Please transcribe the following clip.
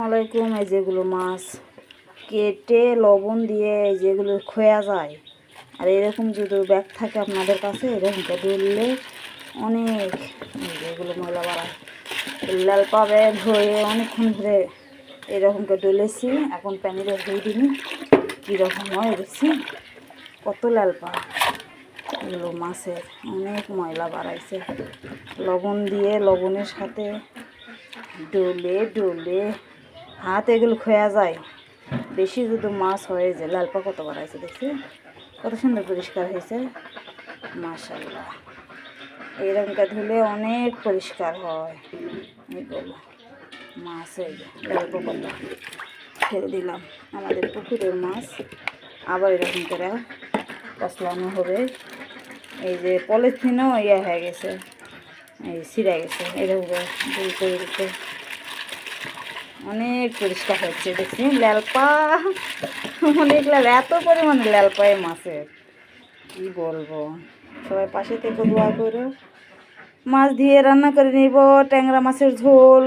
আলাইকুম। এই যেগুলো মাছ কেটে লবণ দিয়ে যেগুলো খোয়া যায়, আর এরকম যদি ব্যাগ থাকে আপনাদের কাছে, এরকমটা ধরলে অনেক যেগুলো ময়লা বাড়ায় লাল পাবে ধরে অনেকক্ষণ ধরে এরকমটা ডলেছি। এখন প্যানিরে ধুয়ে দিন কীরকম হয় দেখছি, কত লাল পা এগুলো মাছের অনেক ময়লা বাড়াইছে। লবণ দিয়ে লবণের সাথে ডলে ডলে হাত এগুলো খোয়া যায়। বেশি যদি মাছ হয়ে যায়, লাল পা কত বাড়াইছে দেখছি, কত সুন্দর পরিষ্কার হয়েছে মাশাআল্লাহ। এইরকমটা ধুলে অনেক পরিষ্কার হয়। এগুলো মাছ এই লাল পোকাটা ছেড়ে দিলাম, আমাদের পুকুরের মাছ। আবার এরকম করে কসলানো হবে। এই যে পলিথিনও হয়ে গেছে, এই ছিঁড়ে গেছে, এরকম দুই করে অনেক পরিষ্কার হচ্ছে দেখছি। লালপা অনেক লাল, এত পরিমাণে লাল পায়ে মাছের কি বলবো। সবাই পাশে থেকে দোয়া করো। মাছ দিয়ে রান্না করে নিব ট্যাংরা মাছের ঝোল।